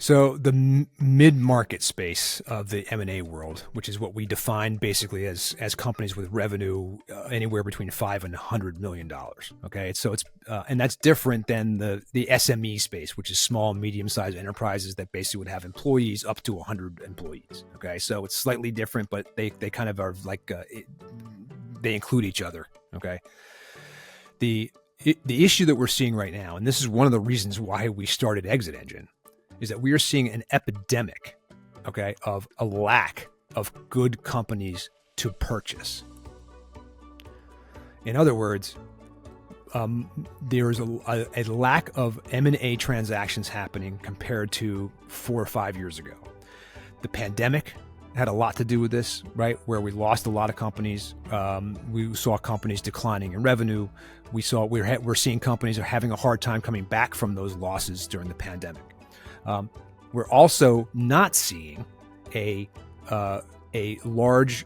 So the mid-market space of the M&A world, which is what we define basically as companies with revenue anywhere between $5 and $100 million. Okay, so it's and that's different than the SME space, which is small, medium-sized enterprises that basically would have employees up to 100 employees. Okay, so it's slightly different, but they kind of are like they include each other. Okay, the issue that we're seeing right now, and this is one of the reasons why we started ExitEngine, is that we are seeing an epidemic, okay, of a lack of good companies to purchase. In other words, there's a lack of M&A transactions happening compared to 4 or 5 years ago. The pandemic had a lot to do with this, right? Where we lost a lot of companies. We saw companies declining in revenue. We're seeing companies are having a hard time coming back from those losses during the pandemic. We're also not seeing a large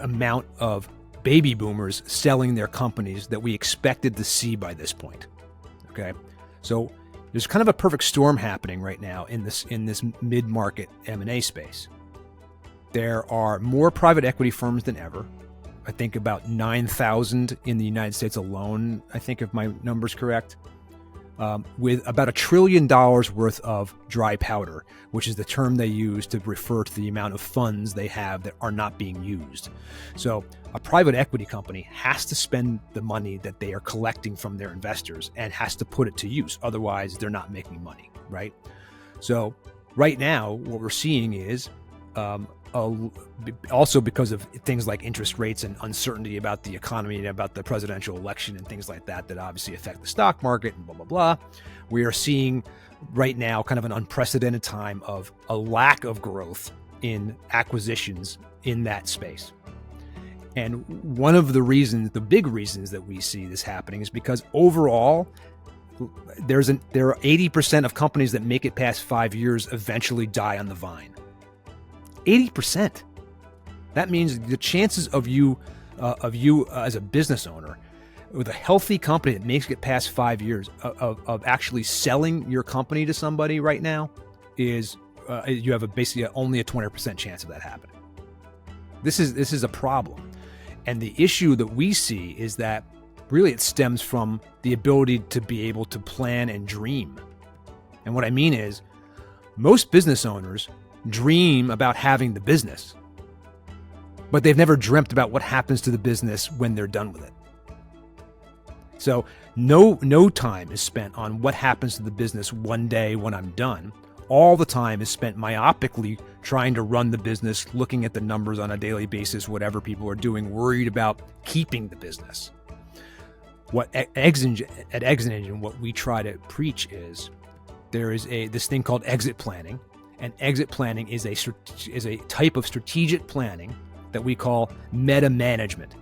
amount of baby boomers selling their companies that we expected to see by this point. Okay, so there's kind of a perfect storm happening right now in this mid-market M&A space. There are more private equity firms than ever. I think about 9,000 in the United States alone, I think if my number's correct. With about $1 trillion worth of dry powder, which is the term they use to refer to the amount of funds they have that are not being used. So a private equity company has to spend the money that they are collecting from their investors and has to put it to use. Otherwise, they're not making money, right? So right now, what we're seeing is also because of things like interest rates and uncertainty about the economy and about the presidential election and things like that obviously affect the stock market and blah, blah, blah. We are seeing right now kind of an unprecedented time of a lack of growth in acquisitions in that space. And one of the big reasons that we see this happening is because overall, there are 80% of companies that make it past 5 years eventually die on the vine. 80%. That means the chances of you as a business owner with a healthy company that makes it past 5 years of actually selling your company to somebody right now is you have basically only a 20% chance of that happening. This is a problem. And the issue that we see is that really it stems from the ability to be able to plan and dream. And what I mean is most business owners dream about having the business, but they've never dreamt about what happens to the business when they're done with it. So no time is spent on what happens to the business one day when I'm done. All the time is spent myopically trying to run the business, looking at the numbers on a daily basis, whatever people are doing, worried about keeping the business. At ExitEngine, what we try to preach is there is this thing called exit planning. And exit planning is a type of strategic planning that we call meta management.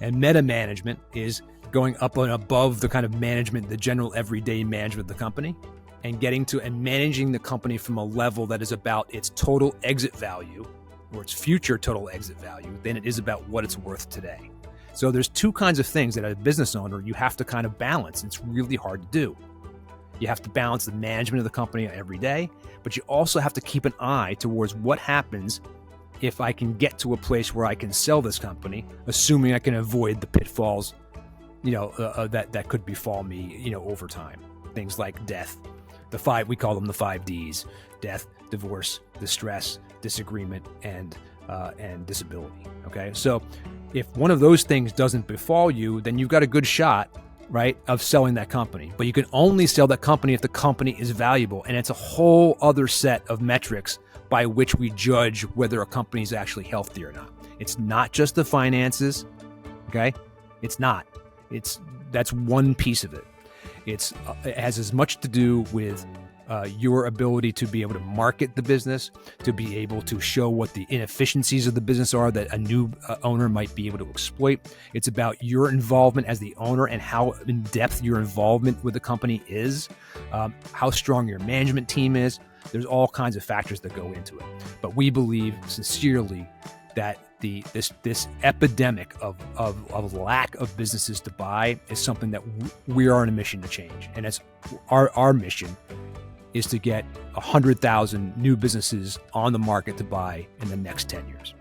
And meta management is going up and above the kind of management, the general everyday management of the company, and managing the company from a level that is about its total exit value or its future total exit value than it is about what it's worth today. So there's two kinds of things that as a business owner you have to kind of balance. It's really hard to do. You have to balance the management of the company every day, but you also have to keep an eye towards what happens if I can get to a place where I can sell this company, assuming I can avoid the pitfalls, that could befall me, over time. Things like death, we call them the 5 Ds: death, divorce, distress, disagreement, and disability. Okay, so if one of those things doesn't befall you, then you've got a good shot, right, of selling that company. But you can only sell that company if the company is valuable. And it's a whole other set of metrics by which we judge whether a company is actually healthy or not. It's not just the finances, okay? It's not. That's one piece of it. It has as much to do with your ability to be able to market the business, to be able to show what the inefficiencies of the business are that a new owner might be able to exploit. It's about your involvement as the owner and how in depth your involvement with the company is, how strong your management team is. There's all kinds of factors that go into it. But we believe sincerely that this epidemic of lack of businesses to buy is something that we are on a mission to change. And it's our mission is to get 100,000 new businesses on the market to buy in the next 10 years.